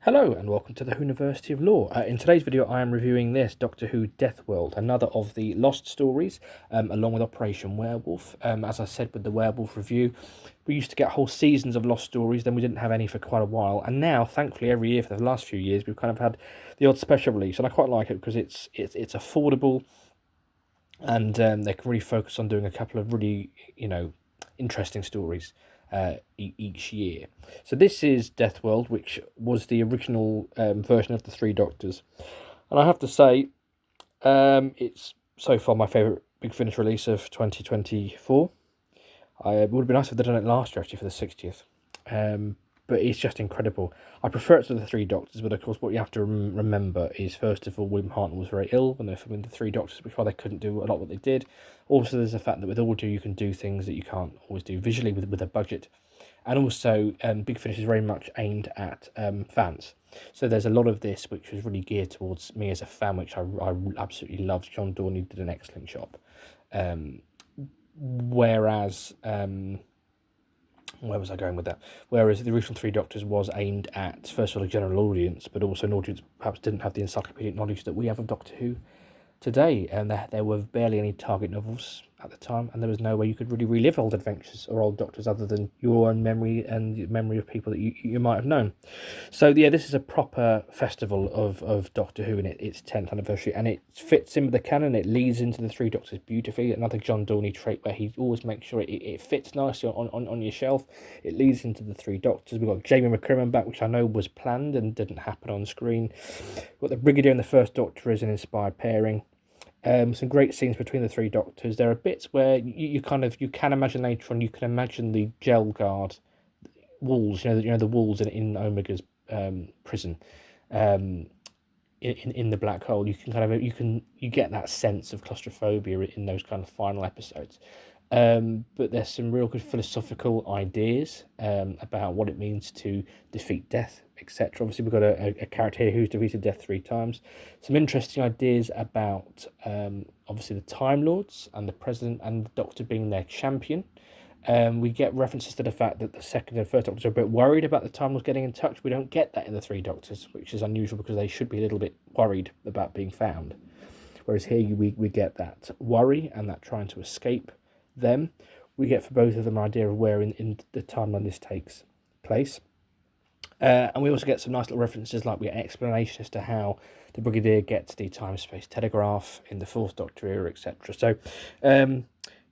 Hello and welcome to the University of Law. In today's video I am reviewing this Doctor Who Deathworld, another of the Lost stories, along with Operation Werewolf. As I said with the Werewolf review, we used to get whole seasons of Lost stories, then we didn't have any for quite a while, and now, thankfully, every year for the last few years we've kind of had the odd special release, and I quite like it because it's affordable, and they can really focus on doing a couple of really, interesting stories each year. So this is Deathworld, which was the original version of the Three Doctors, and I have to say, it's so far my favourite Big Finish release of 2024. It would have been nice if they'd done it last year, actually, for the 60th. But it's just incredible. I prefer it to the Three Doctors, but of course what you have to remember is, first of all, William Hartnell was very ill when they were filming the Three Doctors, which is why they couldn't do a lot what they did. Also, there's the fact that with audio you can do things that you can't always do visually with a budget. And also, Big Finish is very much aimed at fans. So there's a lot of this which was really geared towards me as a fan, which I absolutely loved. John Dorney did an excellent job. Whereas... where was I going with that? Whereas the original Three Doctors was aimed at, first of all, a general audience, but also an audience perhaps didn't have the encyclopedic knowledge that we have of Doctor Who today. And there were barely any target novels at the time, and there was no way you could really relive old adventures or old Doctors other than your own memory and the memory of people that you might have known. So yeah, this is a proper festival of Doctor Who in its 10th anniversary, and it fits in with the canon. It leads into the Three Doctors beautifully. Another John Dorney trait where he always makes sure it fits nicely on your shelf. It leads into the Three Doctors. We've got Jamie McCrimmon back, which I know was planned and didn't happen on screen. We've got the Brigadier and the First Doctor as an inspired pairing. Some great scenes between the Three Doctors. There are bits where you can imagine later on. You can imagine the jail guard walls. The walls in Omega's prison, in the black hole. You get that sense of claustrophobia in those kind of final episodes. But there's some real good philosophical ideas about what it means to defeat death, etc. Obviously, we've got a character here who's defeated death 3 times. Some interesting ideas about obviously the Time Lords and the President and the Doctor being their champion. We get references to the fact that the second and first Doctors are a bit worried about the Time Lords getting in touch. We don't get that in the Three Doctors, which is unusual because they should be a little bit worried about being found. Whereas here we get that worry and that trying to escape them. We get for both of them an idea of where in the timeline this takes place. And we also get some nice little references, like we get an explanation as to how the Brigadier gets the time-space telegraph in the Fourth Doctor era, etc. So,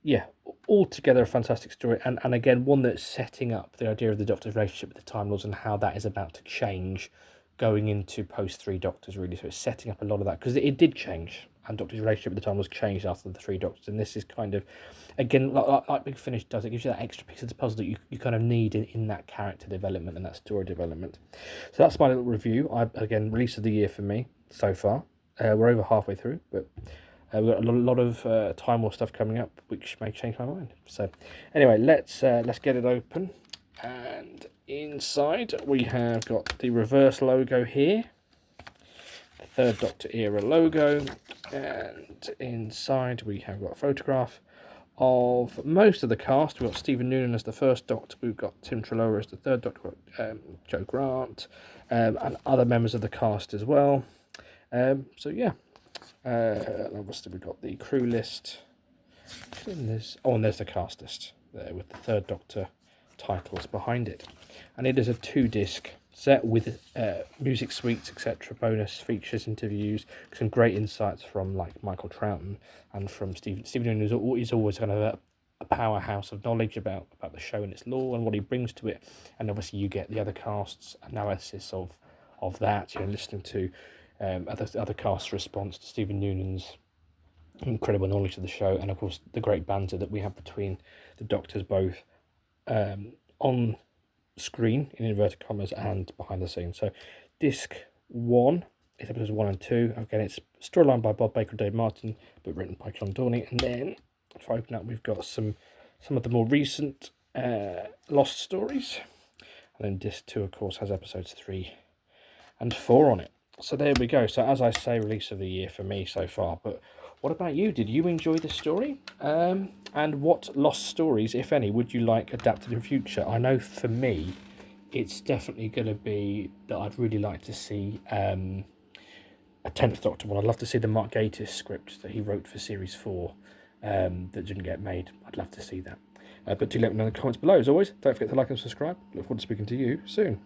yeah, altogether a fantastic story, and again, one that's setting up the idea of the Doctor's relationship with the Time Lords and how that is about to change going into post-Three Doctors, really. So it's setting up a lot of that, because it did change, and Doctor's relationship with the Time Lords changed after the Three Doctors, and this is kind of, again, like Big Finish does, it gives you that extra piece of the puzzle that you kind of need in that character development and that story development. So that's my little review. Again, release of the year for me so far. We're over halfway through, but we've got a lot of Time War stuff coming up, which may change my mind. So anyway, let's get it open. And inside we have got the reverse logo here, the Third Doctor era logo, and inside we have got a photograph of most of the cast. We've got Stephen Noonan as the First Doctor, we've got Tim Treloar as the Third Doctor, Joe Grant, and other members of the cast as well. So yeah, obviously we've got the crew list. And there's the cast list there with the Third Doctor titles behind it, and it is a 2-disc set with music suites, etc., bonus features, interviews, some great insights from like Michael Troughton and from Stephen Noonan, is always kind of a powerhouse of knowledge about the show and its lore and what he brings to it. And obviously you get the other cast's analysis of that, listening to other cast's response to Stephen Noonan's incredible knowledge of the show, and of course the great banter that we have between the Doctors, both on screen in inverted commas and behind the scenes. So disc 1 is episodes 1 and 2. Again, it's storyline by Bob Baker and Dave Martin, but written by John Dorney. And then if I open up, we've got some of the more recent Lost stories, and then disc 2 of course has episodes 3 and 4 on it. So there we go. So as I say, release of the year for me so far. But what about you? Did you enjoy the story? And what Lost stories, if any, would you like adapted in future? I know for me, it's definitely going to be that I'd really like to see a 10th Doctor one. I'd love to see the Mark Gatiss script that he wrote for Series 4 that didn't get made. I'd love to see that. But do let me know in the comments below. As always, don't forget to like and subscribe. Look forward to speaking to you soon.